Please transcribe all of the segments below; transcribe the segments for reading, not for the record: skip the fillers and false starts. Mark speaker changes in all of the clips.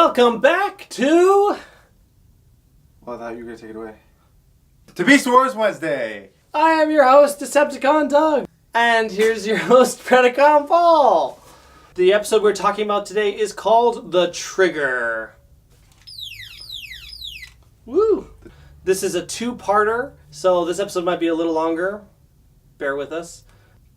Speaker 1: Welcome back to...
Speaker 2: Well, I thought you were going to take it away. To Beast Wars Wednesday!
Speaker 1: I am your host, Decepticon Doug. And here's your host, Predacon Paul. The episode we're talking about today is called The Trigger. Woo! This is a two-parter, so this episode might be a little longer. Bear with us.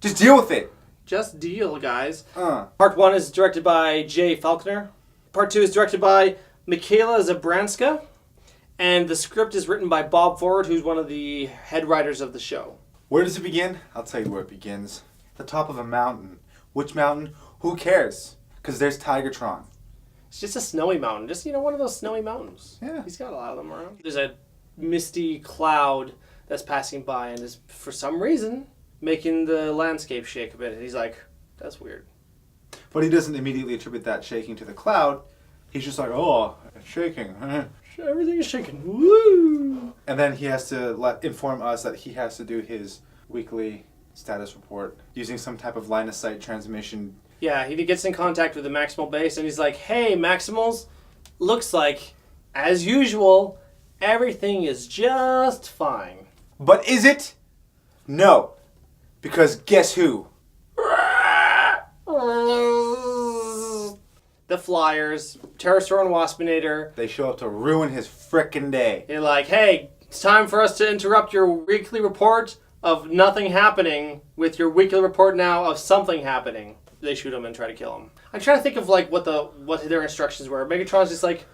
Speaker 2: Just deal with it!
Speaker 1: Just deal, guys. Part 1 is directed by Jay Faulkner. Part 2 is directed by Michaela Zabranska. And the script is written by Bob Ford, who's one of the head writers of the show.
Speaker 2: Where does it begin? I'll tell you where it begins. The top of a mountain. Which mountain? Who cares? Because there's Tigatron.
Speaker 1: It's just a snowy mountain. Just, one of those snowy mountains.
Speaker 2: Yeah.
Speaker 1: He's got a lot of them around. There's a misty cloud that's passing by and is, for some reason, making the landscape shake a bit. And he's like, that's weird.
Speaker 2: But he doesn't immediately attribute that shaking to the cloud. He's just like, oh, it's shaking.
Speaker 1: Everything is shaking. Woo!
Speaker 2: And then he has to inform us that he has to do his weekly status report using some type of line of sight transmission.
Speaker 1: Yeah, he gets in contact with the Maximal base and he's like, hey, Maximals, looks like, as usual, everything is just fine.
Speaker 2: But is it? No. Because guess who?
Speaker 1: The Flyers, Pterosaur and Waspinator.
Speaker 2: They show up to ruin his frickin' day.
Speaker 1: They're like, hey, it's time for us to interrupt your weekly report of nothing happening with your weekly report now of something happening. They shoot him and try to kill him. I'm trying to think of what their instructions were. Megatron's just like,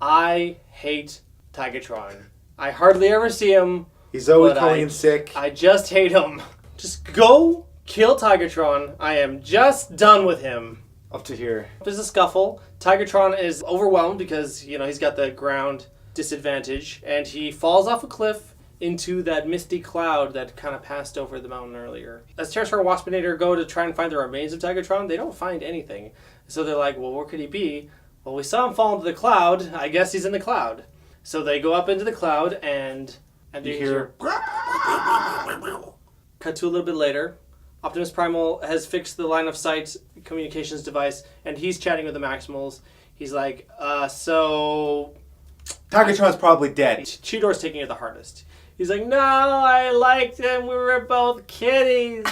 Speaker 1: I hate Tigatron. I hardly ever see him.
Speaker 2: He's always calling in sick.
Speaker 1: I just hate him. Just go kill Tigatron. I am just done with him.
Speaker 2: Up to here.
Speaker 1: There's a scuffle. Tigatron is overwhelmed because, he's got the ground disadvantage. And he falls off a cliff into that misty cloud that kind of passed over the mountain earlier. As Pterosaur and Waspinator go to try and find the remains of Tigatron, they don't find anything. So they're like, well, where could he be? Well, we saw him fall into the cloud. I guess he's in the cloud. So they go up into the cloud and you hear... Cut to a little bit later. Optimus Primal has fixed the line of sight communications device, and he's chatting with the Maximals. He's like, so...
Speaker 2: Tigatron's probably dead.
Speaker 1: Cheetor's taking it the hardest. He's like, no, I liked him. We were both kitties.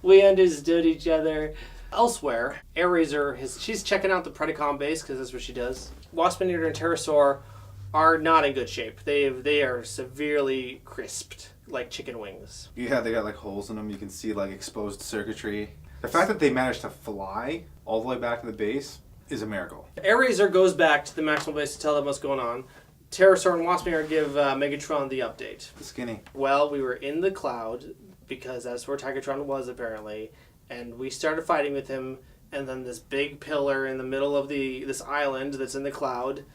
Speaker 1: We understood each other. Elsewhere, Airazor, she's checking out the Predacon base, because that's what she does. Waspinator and Pterosaur are not in good shape. They are severely crisped. Like chicken wings.
Speaker 2: Yeah, they got holes in them. You can see exposed circuitry. The fact that they managed to fly all the way back to the base is a miracle. Airazor
Speaker 1: goes back to the Maximal base to tell them what's going on. Pterosaur and Waspinator give Megatron the update.
Speaker 2: The skinny.
Speaker 1: Well, we were in the cloud because that's where Tigatron was apparently, and we started fighting with him. And then this big pillar in the middle of this island that's in the cloud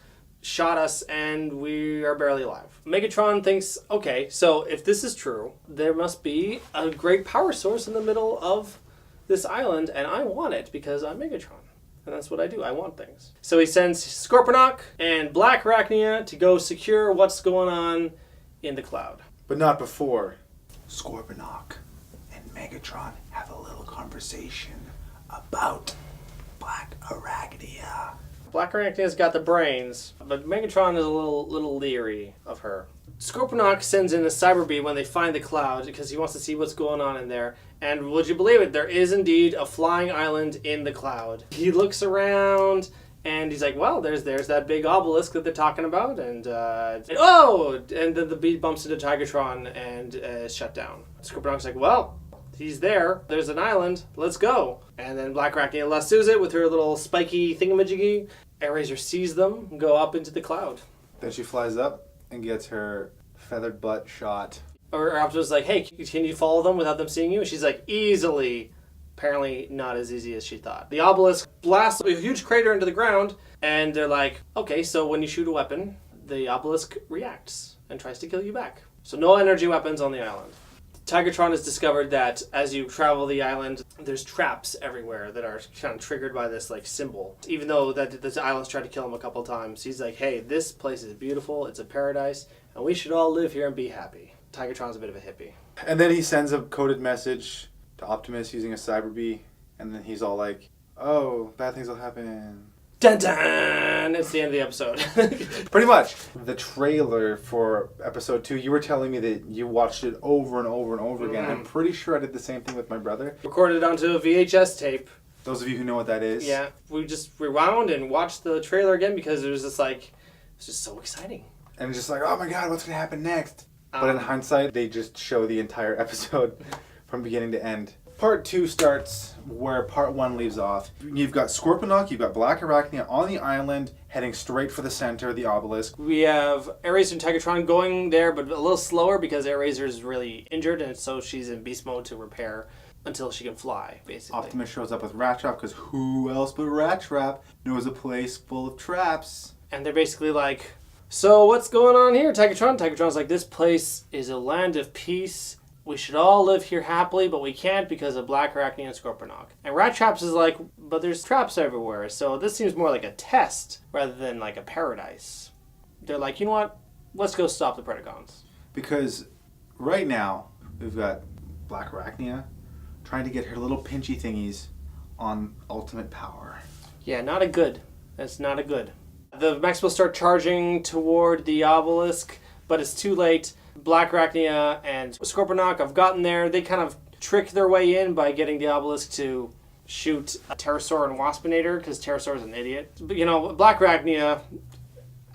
Speaker 1: shot us, and we are barely alive. Megatron thinks, okay, so if this is true, there must be a great power source in the middle of this island, and I want it because I'm Megatron. And that's what I do. I want things. So he sends Scorponok and Black Arachnia to go secure what's going on in the cloud.
Speaker 2: But not before Scorponok and Megatron have a little conversation about Black Arachnia.
Speaker 1: Black Arachnia's got the brains, but Megatron is a little leery of her. Scorponok sends in a cyber bee when they find the cloud because he wants to see what's going on in there. And would you believe it? There is indeed a flying island in the cloud. He looks around and he's like, well, there's that big obelisk that they're talking about. And then the bee bumps into Tigatron and is shut down. Scorponok's like, well, he's there. There's an island. Let's go. And then Black Arachnia lassos it with her little spiky thingamajiggy. Airazor sees them and go up into the cloud.
Speaker 2: Then she flies up and gets her feathered butt shot.
Speaker 1: Or Optimus is like, hey, can you follow them without them seeing you? And she's like, easily. Apparently not as easy as she thought. The obelisk blasts a huge crater into the ground, and they're like, okay, so when you shoot a weapon, the obelisk reacts and tries to kill you back. So no energy weapons on the island. Tigatron has discovered that as you travel the island, there's traps everywhere that are kind of triggered by this symbol. Even though that this island's tried to kill him a couple times, he's like, hey, this place is beautiful, it's a paradise, and we should all live here and be happy. Tigatron's a bit of a hippie.
Speaker 2: And then he sends a coded message to Optimus using a cyber bee, and then he's all like, oh, bad things will happen.
Speaker 1: Dun dun! It's the end of the episode.
Speaker 2: Pretty much. The trailer for episode 2, you were telling me that you watched it over and over and over again. I'm pretty sure I did the same thing with my brother.
Speaker 1: Recorded it onto a VHS tape.
Speaker 2: Those of you who know what that is.
Speaker 1: Yeah, we just rewound and watched the trailer again because it was just like, it's just so exciting.
Speaker 2: And it's just like, oh my god, what's going to happen next? But in hindsight, they just show the entire episode from beginning to end. Part 2 starts where part 1 leaves off. You've got Scorponok, you've got Black Arachnia on the island, heading straight for the center of the obelisk.
Speaker 1: We have Airazor and Tigatron going there, but a little slower because Airazor is really injured, and so she's in beast mode to repair until she can fly, basically.
Speaker 2: Optimus shows up with Rat Trap, because who else but Rat Trap knows a place full of traps?
Speaker 1: And they're basically like, so what's going on here, Tigatron? Tigatron's like, this place is a land of peace. We should all live here happily, but we can't because of Black Arachnia and Scorponok. And Rat Traps is like, but there's traps everywhere, so this seems more like a test rather than like a paradise. They're like, you know what? Let's go stop the Predacons.
Speaker 2: Because right now, we've got Black Arachnia trying to get her little pinchy thingies on ultimate power.
Speaker 1: Yeah, not a good. That's not a good. The mechs will start charging toward the obelisk, but it's too late. Black Arachnia and Scorponok have gotten there. They kind of trick their way in by getting the obelisk to shoot Pterosaur and Waspinator, because Pterosaur's an idiot. But, you know, Black Arachnia,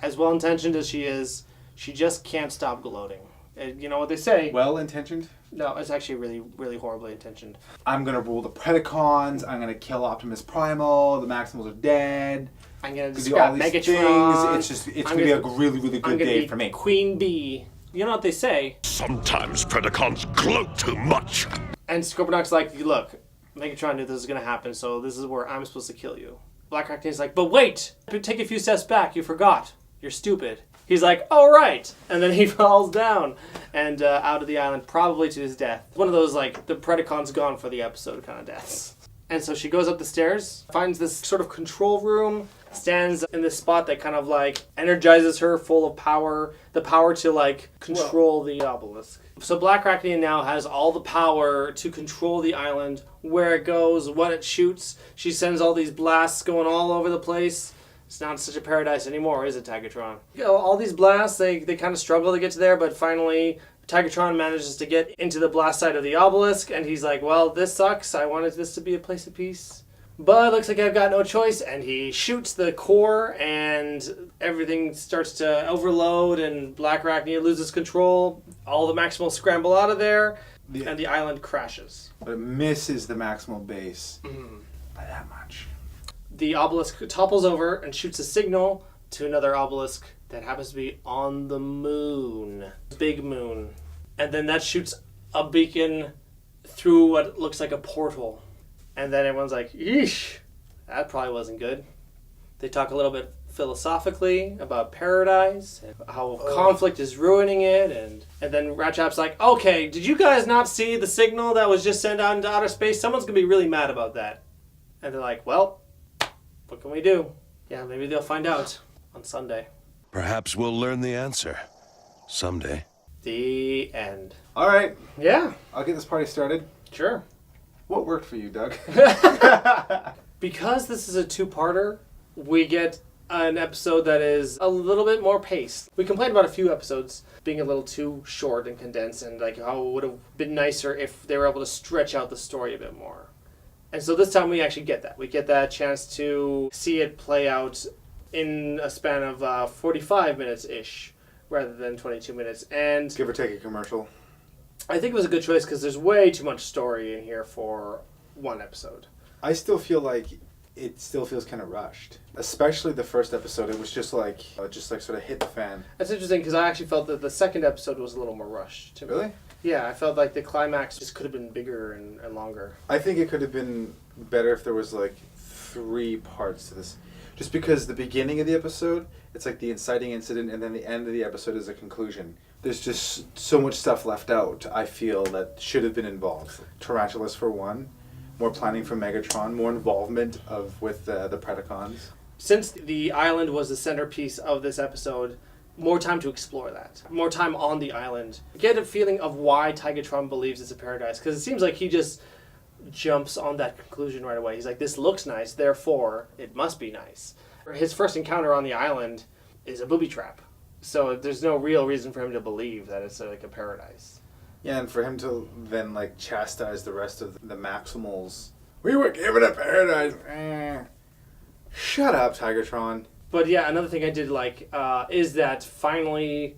Speaker 1: as well-intentioned as she is, she just can't stop gloating. You know what they say?
Speaker 2: Well-intentioned?
Speaker 1: No, it's actually really, really horribly intentioned.
Speaker 2: I'm going to rule the Predacons. I'm going to kill Optimus Primal. The Maximals are dead.
Speaker 1: I'm going to
Speaker 2: do all
Speaker 1: scrap
Speaker 2: these
Speaker 1: Megatron.
Speaker 2: things. It's going to be a really, really good day for me.
Speaker 1: Queen Bee. You know what they say?
Speaker 3: Sometimes Predacons gloat too much.
Speaker 1: And Scorponok's like, look, Megatron knew this was going to happen, so this is where I'm supposed to kill you. Black Arachnia's like, but wait! Take a few steps back, you forgot. You're stupid. He's like, oh right! And then he falls down and out of the island, probably to his death. One of those, like, the Predacon's gone for the episode kind of deaths. And so she goes up the stairs, finds this sort of control room, stands in this spot that kind of like energizes her full of power, the power to like control the obelisk. So Black Arachnia now has all the power to control the island, where it goes, what it shoots. She sends all these blasts going all over the place. It's not such a paradise anymore, is it, Tigatron? You know, all these blasts, they kind of struggle to get to there, but finally Tigatron manages to get into the blast side of the obelisk, and he's like, well, this sucks. I wanted this to be a place of peace. But it looks like I've got no choice, and he shoots the core, and everything starts to overload, and Black Arachnia loses control. All the Maximals scramble out of there, and the island crashes.
Speaker 2: But it misses the Maximal base by that much.
Speaker 1: The obelisk topples over and shoots a signal to another obelisk that happens to be on the moon. Big moon. And then that shoots a beacon through what looks like a portal. And then everyone's like, yeesh, that probably wasn't good. They talk a little bit philosophically about paradise and how conflict is ruining it. And then Ratchat's like, okay, did you guys not see the signal that was just sent out into outer space? Someone's going to be really mad about that. And they're like, well, what can we do? Yeah, maybe they'll find out on Sunday.
Speaker 3: Perhaps we'll learn the answer someday.
Speaker 1: The end.
Speaker 2: All right.
Speaker 1: Yeah,
Speaker 2: I'll get this party started.
Speaker 1: sure.
Speaker 2: What worked for you, Doug?
Speaker 1: Because this is a two-parter, we get an episode that is a little bit more paced. We complained about a few episodes being a little too short and condensed, and like how it would have been nicer if they were able to stretch out the story a bit more. And so this time we actually get that. We get that chance to see it play out in a span of 45 minutes-ish rather than 22 minutes. And
Speaker 2: Give or take a commercial.
Speaker 1: I think it was a good choice because there's way too much story in here for one episode.
Speaker 2: I still feel like it still feels kind of rushed. Especially the first episode. It was just like sort of hit the fan.
Speaker 1: That's interesting because I actually felt that the second episode was a little more rushed to me.
Speaker 2: Really?
Speaker 1: Yeah, I felt like the climax just could have been bigger and longer.
Speaker 2: I think it could have been better if there was like 3 parts to this. Just because the beginning of the episode, it's like the inciting incident, and then the end of the episode is a conclusion. There's just so much stuff left out, I feel, that should have been involved. Tarantulas for one, more planning for Megatron, more involvement with the Predacons.
Speaker 1: Since the island was the centerpiece of this episode, more time to explore that. More time on the island. Get a feeling of why Tigatron believes it's a paradise, because it seems like he just jumps on that conclusion right away. He's like, this looks nice, therefore it must be nice. His first encounter on the island is a booby trap. So there's no real reason for him to believe that it's like a paradise.
Speaker 2: Yeah, and for him to then like chastise the rest of the Maximals. We were given a paradise. Shut up, Tigatron.
Speaker 1: But yeah, another thing I did like is that finally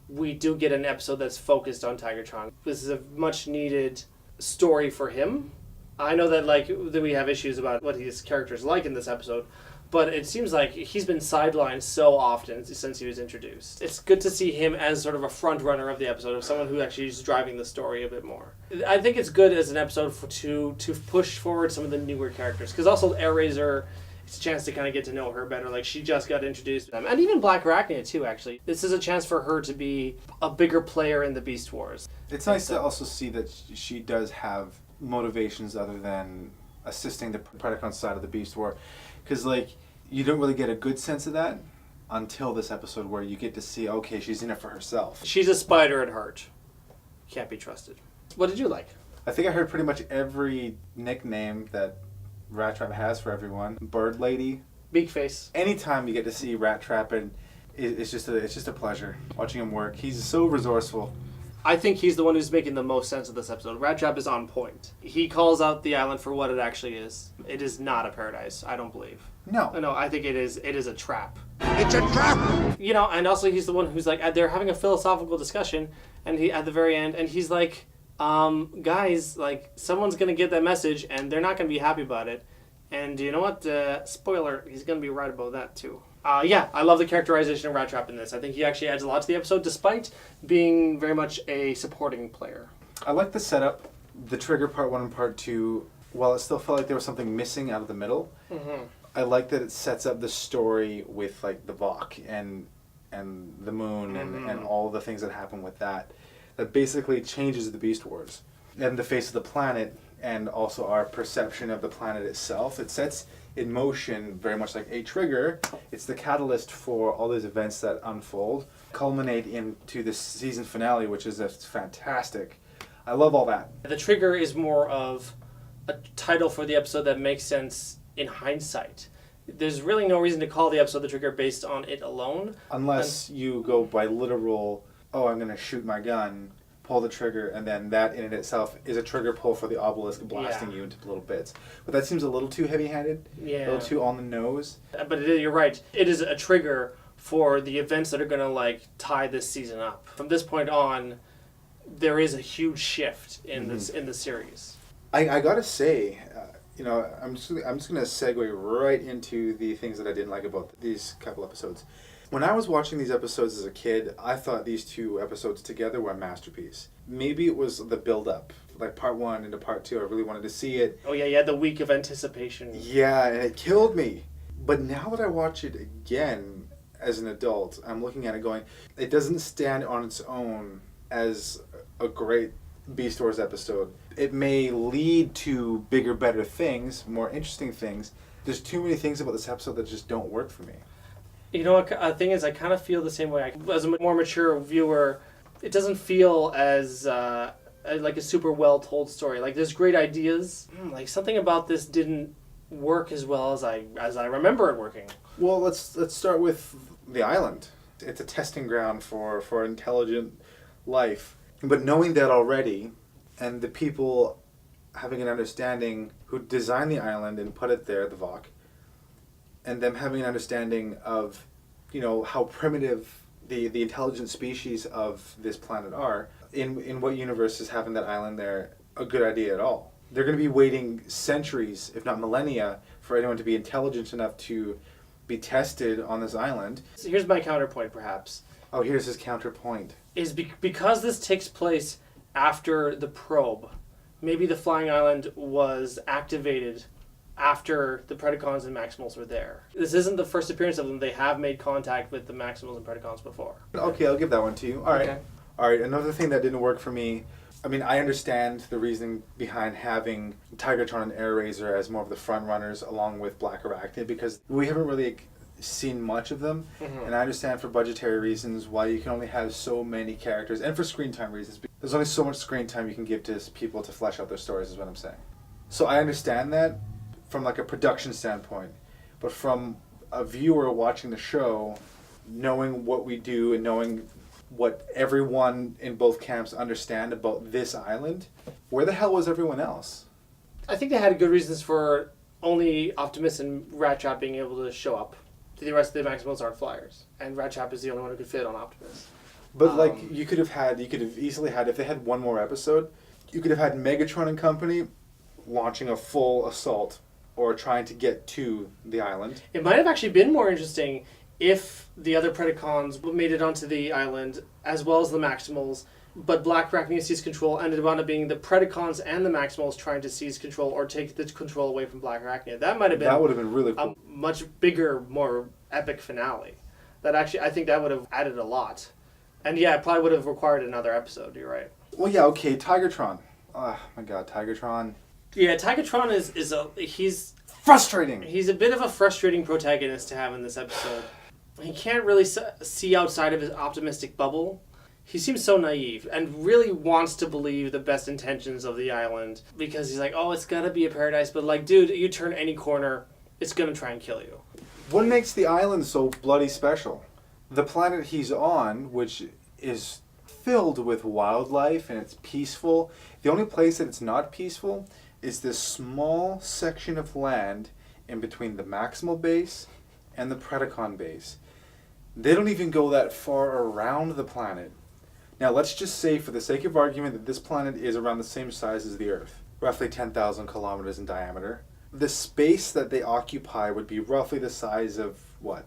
Speaker 1: we do get an episode that's focused on Tigatron. This is a much needed story for him. I know that that we have issues about what his character is like in this episode, but it seems like he's been sidelined so often since he was introduced. It's good to see him as sort of a front runner of the episode, of someone who actually is driving the story a bit more. I think it's good as an episode to push forward some of the newer characters, because also Airraiser, it's a chance to kind of get to know her better. Like, she just got introduced to them. And even Black Arachnia, too, actually. This is a chance for her to be a bigger player in the Beast Wars.
Speaker 2: It's nice to also see that she does have motivations other than assisting the Predacon side of the Beast War. Because, you don't really get a good sense of that until this episode where you get to see, okay, she's in it for herself.
Speaker 1: She's a spider at heart. Can't be trusted. What did you like?
Speaker 2: I think I heard pretty much every nickname that Rat Trap has for everyone. Bird Lady.
Speaker 1: Beak Face.
Speaker 2: Anytime you get to see Rat Trap, and it's just a pleasure watching him work. He's so resourceful.
Speaker 1: I think he's the one who's making the most sense of this episode. Rat Trap is on point. He calls out the island for what it actually is. It is not a paradise, I don't believe.
Speaker 2: No,
Speaker 1: I think it is a trap.
Speaker 3: It's a trap!
Speaker 1: And also he's the one who's they're having a philosophical discussion, and he at the very end, and he's like, guys, someone's gonna get that message, and they're not gonna be happy about it. And you know what? Spoiler, he's gonna be right about that too. I love the characterization of Rat Trap in this. I think he actually adds a lot to the episode, despite being very much a supporting player.
Speaker 2: I like the setup, the trigger part 1 and part 2. While it still felt like there was something missing out of the middle, I like that it sets up the story with the Vok and the moon and all the things that happen with that. That basically changes the Beast Wars and the face of the planet, and also our perception of the planet itself. It sets in motion very much like a trigger. It's the catalyst for all these events that unfold, culminate into the season finale, which is fantastic. I love all that.
Speaker 1: The trigger is more of a title for the episode that makes sense in hindsight. There's really no reason to call the episode The Trigger based on it alone.
Speaker 2: Unless you go by literal, I'm going to shoot my gun, pull the trigger, and then that in itself is a trigger pull for the obelisk blasting you into little bits. But that seems a little too heavy-handed, a little too on the nose.
Speaker 1: But you're right. It is a trigger for the events that are going to tie this season up. From this point on, there is a huge shift in the series.
Speaker 2: I gotta say, I'm just gonna segue right into the things that I didn't like about these couple episodes. When I was watching these episodes as a kid, I thought these 2 episodes together were a masterpiece. Maybe it was the build-up, part 1 into part 2. I really wanted to see it.
Speaker 1: Oh yeah, you had the week of anticipation.
Speaker 2: Yeah, and it killed me. But now that I watch it again as an adult, I'm looking at it going, it doesn't stand on its own as a great Beast Wars episode. It may lead to bigger, better things, more interesting things. There's too many things about this episode that just don't work for me.
Speaker 1: You know what? The thing is, I kind of feel the same way. As a more mature viewer, it doesn't feel as like a super well told story. There's great ideas. Something about this didn't work as well as I remember it working.
Speaker 2: Well, let's start with the island. It's a testing ground for intelligent life. But knowing that already, and the people having an understanding who designed the island and put it there, the Vok, and them having an understanding of, how primitive the intelligent species of this planet are, in what universe is having that island there a good idea at all? They're going to be waiting centuries, if not millennia, for anyone to be intelligent enough to be tested on this island.
Speaker 1: So here's my counterpoint, perhaps.
Speaker 2: Oh, here's his counterpoint.
Speaker 1: Is because this takes place after the probe, maybe the flying island was activated after the Predacons and Maximals were there. This isn't the first appearance of them. They have made contact with the Maximals and Predacons before.
Speaker 2: Okay, I'll give that one to you. All right.
Speaker 1: Okay.
Speaker 2: All right, another thing that didn't work for me, I understand the reasoning behind having Tigatron and Airraiser as more of the front runners along with Black Arachnia, because we haven't really seen much of them, and I understand for budgetary reasons why you can only have so many characters, and for screen time reasons. There's only so much screen time you can give to people to flesh out their stories, is what I'm saying. So I understand that from a production standpoint, but from a viewer watching the show, knowing what we do and knowing what everyone in both camps understand about this island, where the hell was everyone else?
Speaker 1: I think they had good reasons for only Optimus and Ratchet being able to show up. The rest of the Maximals aren't flyers, and Ratchet is the only one who could fit on Optimus.
Speaker 2: But you could have easily had, if they had one more episode, you could have had Megatron and company launching a full assault or trying to get to the island.
Speaker 1: It might have actually been more interesting if the other Predacons made it onto the island, as well as the Maximals, but Black Arachnia seized control, and it wound up being the Predacons and the Maximals trying to seize control or take the control away from Black Arachnia. That might have been...
Speaker 2: That would have been really cool.
Speaker 1: A much bigger, more epic finale. That actually, I think that would have added a lot. And yeah, it probably would have required another episode, you're right.
Speaker 2: Well, yeah, okay, Tigatron. Oh, my God, Tigatron.
Speaker 1: Yeah, Tigatron he's
Speaker 2: frustrating.
Speaker 1: He's a bit of a frustrating protagonist to have in this episode. He can't really see outside of his optimistic bubble. He seems so naive and really wants to believe the best intentions of the island because he's like, oh, it's gotta be a paradise, but like, dude, you turn any corner, it's gonna try and kill you.
Speaker 2: What makes the island so bloody special? The planet he's on, which is filled with wildlife and it's peaceful. The only place that it's not peaceful is this small section of land in between the Maximal base and the Predacon base. They don't even go that far around the planet. Now let's just say, for the sake of argument, that this planet is around the same size as the Earth, roughly 10,000 kilometers in diameter. The space that they occupy would be roughly the size of, what,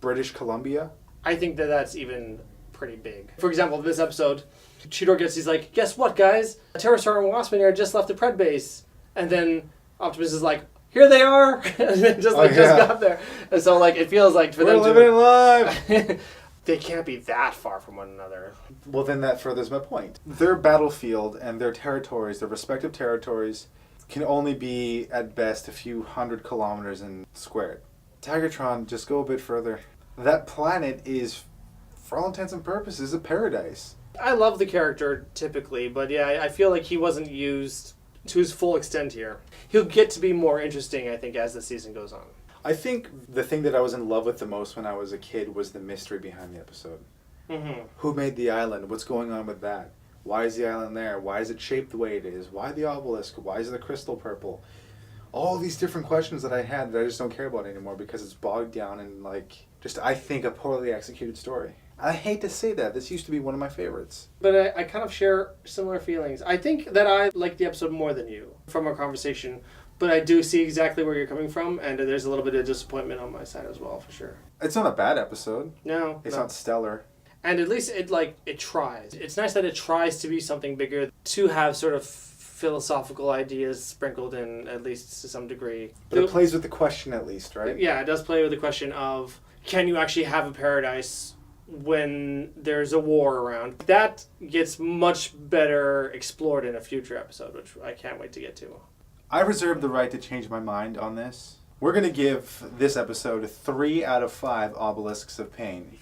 Speaker 2: British Columbia?
Speaker 1: I think that's even pretty big. For example, this episode, Cheetor he's like, guess what, guys? A Pterosaur and Waspinator just left the Pred base. And then Optimus is like, here they are! And they just got there. And so it feels like for them
Speaker 2: living alive!
Speaker 1: They can't be that far from one another.
Speaker 2: Well, then that furthers my point. Their battlefield and their territories, their respective territories, can only be, at best, a few hundred kilometers in squared. Tigatron, just go a bit further. That planet is, for all intents and purposes, a paradise.
Speaker 1: I love the character, typically, but yeah, I feel like he wasn't used to his full extent here. He'll get to be more interesting, I think, as the season goes on.
Speaker 2: I think the thing that I was in love with the most when I was a kid was the mystery behind the episode.
Speaker 1: Mm-hmm.
Speaker 2: Who made the island? What's going on with that? Why is the island there? Why is it shaped the way it is? Why the obelisk? Why is the crystal purple? All these different questions that I had that I just don't care about anymore because it's bogged down in, I think, a poorly executed story. I hate to say that. This used to be one of my favorites.
Speaker 1: But I kind of share similar feelings. I think that I like the episode more than you from our conversation. But I do see exactly where you're coming from, and there's a little bit of disappointment on my side as well, for sure.
Speaker 2: It's not a bad episode.
Speaker 1: No.
Speaker 2: It's not stellar.
Speaker 1: And at least it tries. It's nice that it tries to be something bigger, to have sort of philosophical ideas sprinkled in, at least to some degree.
Speaker 2: But it plays with the question at least, right?
Speaker 1: Yeah, it does play with the question of, can you actually have a paradise when there's a war around? That gets much better explored in a future episode, which I can't wait to get to.
Speaker 2: I reserve the right to change my mind on this. We're going to give this episode 3 out of 5 obelisks of pain.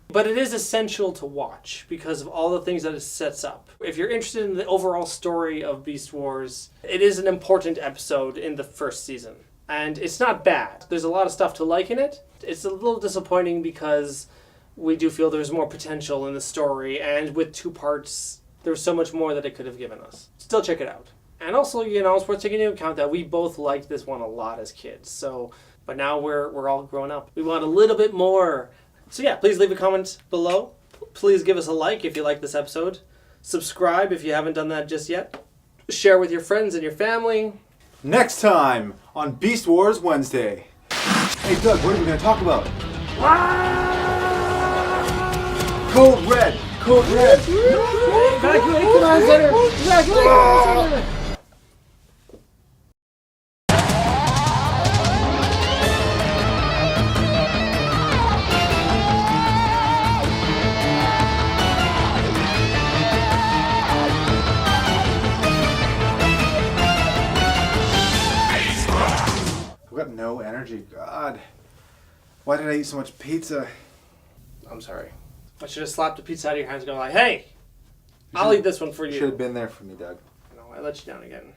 Speaker 1: But it is essential to watch because of all the things that it sets up. If you're interested in the overall story of Beast Wars, it is an important episode in the first season. And it's not bad. There's a lot of stuff to like in it. It's a little disappointing because we do feel there's more potential in the story, and with 2 parts, there's so much more that it could have given us. Still check it out. And also, it's worth taking into account that we both liked this one a lot as kids. So, but now we're all grown up. We want a little bit more. So yeah, please leave a comment below. Please give us a like if you like this episode. Subscribe if you haven't done that just yet. Share with your friends and your family.
Speaker 2: Next time on Beast Wars Wednesday. Hey Doug, what are we going to talk about? Code Red! Code Red!
Speaker 1: Evacuate command center! Evacuate command center!
Speaker 2: I've got no energy. God. Why did I eat so much pizza?
Speaker 1: I'm sorry. I should have slapped the pizza out of your hands and go hey, I'll eat this one for you.
Speaker 2: You should have been there for me, Doug.
Speaker 1: No, I let you down again.